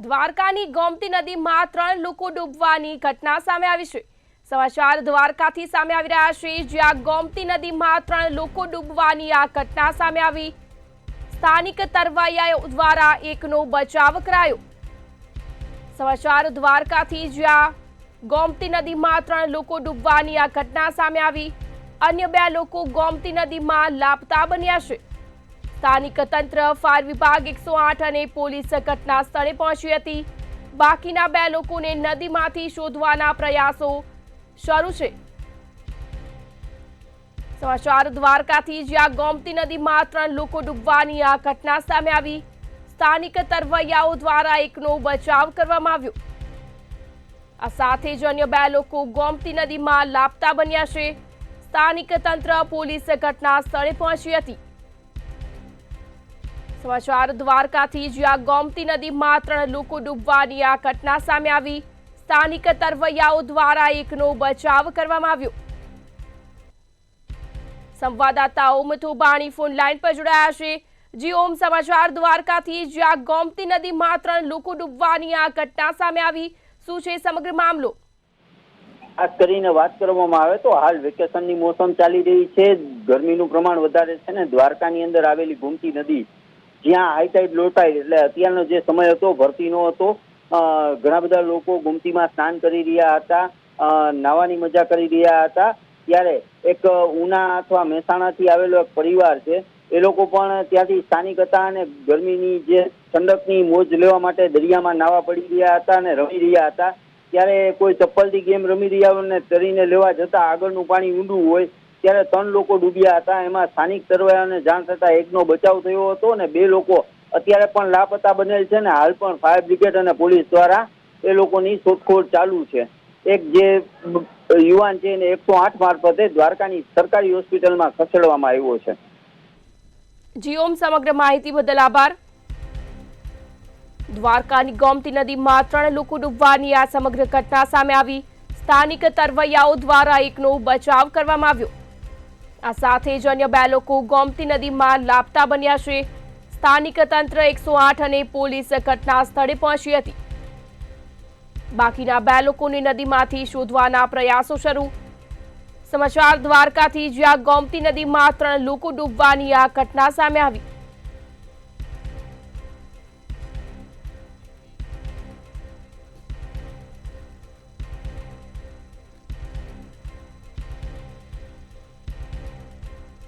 દ્વારકાની ગોમતી નદીમાં 3 લોકો ડૂબવાની ઘટના સામે આવી છે। સમાચાર દ્વારકાથી સામે આવી રહ્યા છે, જ્યાં ગોમતી નદીમાં 3 લોકો ડૂબવાની આ ઘટના સામે આવી। સ્થાનિક તરવૈયાઓ દ્વારા એકનો બચાવ કરાયો। સમાચાર દ્વારકાથી, જ્યાં ગોમતી નદીમાં 3 લોકો ડૂબવાની આ ઘટના સામે આવી। અન્ય 2 લોકો ગોમતી નદીમાં લાપતા બન્યા છે। સ્થાનિક તંત્ર, ફાયર વિભાગ, 108 અને પોલીસ ઘટના સ્થળે પહોંચી હતી। બાકીના 2 લોકોને નદીમાંથી શોધવાના પ્રયાસો શરૂ છે। સમાચાર દ્વારકાથી, જ્યાં ગોમતી નદીમાં 3 લોકો ડૂબવાની આ ઘટના સામે આવી। સ્થાનિક તરવૈયાઓ દ્વારા એકનો બચાવ કરવામાં આવ્યો। આ સાથે જ અન્ય 2 લોકો ગોમતી નદીમાં લાપતા બન્યા છે। સ્થાનિક તંત્ર, પોલીસ ઘટના સ્થળે પહોંચી હતી। સમાચાર દ્વારકાથી, જ્યાં ગોમતી નદીમાં 3 લોકો ડૂબવાની આ ઘટના સામે આવી। સ્થાનિક તરવૈયાઓ દ્વારા એકનો બચાવ કરવામાં આવ્યો। સંવાદદાતા ઓમ થોબાણી ફોન લાઈન પર જોડાયા છે। જી ઓમ, સમાચાર દ્વારકાથી, જ્યાં ગોમતી નદીમાં 3 લોકો ડૂબવાની આ ઘટના સામે આવી, શું છે સમગ્ર મામલો? ખાસ કરીને વાત કરવામાં આવે તો હાલ વેકેશનની મોસમ ચાલી રહી છે, ગરમીનું પ્રમાણ વધારે છે ને દ્વારકાની અંદર આવેલી ગોમતી નદી, જ્યાં હાઈ ટાઈડ લો ટાઈડ એટલે અત્યારનો જે સમય હતો ભરતીનો હતો, ઘણા બધા લોકો ગોમતીમાં સ્નાન કરી રહ્યા હતા, નાવાની મજા કરી રહ્યા હતા। ત્યારે એક ઉના અથવા મહેસાણાથી આવેલો એક પરિવાર છે, એ લોકો પણ ત્યાંથી સ્થાનિક હતા અને ગરમીની જે ઠંડકની મોજ લેવા માટે દરિયામાં નાવા પડી રહ્યા હતા અને રમી રહ્યા હતા। ત્યારે કોઈ ચપ્પલથી ગેમ રમી રહ્યા હોય ને તરીને લેવા જતા આગળનું પાણી ઊંડું હોય ત્યારે 3 લોકો ડૂબ્યા હતા। એમાં સ્થાનિક તરવૈયાઓને જાણ થતા એકનો બચાવ થયો હતો અને 2 લોકો અત્યારે પણ લાપતા બનેલ છે ને હાલ પણ ફાયર બ્રિગેડ અને પોલીસ દ્વારા એ લોકોની શોધખોળ ચાલુ છે। એક જે યુવાન છે એને 108 મારફતે દ્વારકાની સરકારી હોસ્પિટલમાં ખસેડવામાં આવ્યો છે। જી ઓમ, સમગ્ર માહિતી બદલ આભાર। દ્વારકાની ગોમતી નદીમાં 3 લોકો ડૂબવાની આ સમગ્ર ઘટના સામે આવી। સ્થાનિક તરવૈયાઓ દ્વારા એકનો બચાવ કરવામાં આવ્યો। આ સાથે જ અન્ય 2 લોકો ગોમતી નદીમાં લાપતા બન્યા છે। સ્થાનિક તંત્ર, 108 અને પોલીસ ઘટના સ્થળે પહોંચી હતી। બાકીના 2 લોકોને નદીમાંથી શોધવાના પ્રયાસો શરૂ। સમાચાર દ્વારકાથી, જ્યાં ગોમતી નદીમાં 3 લોકો ડૂબવાની આ ઘટના સામે આવી।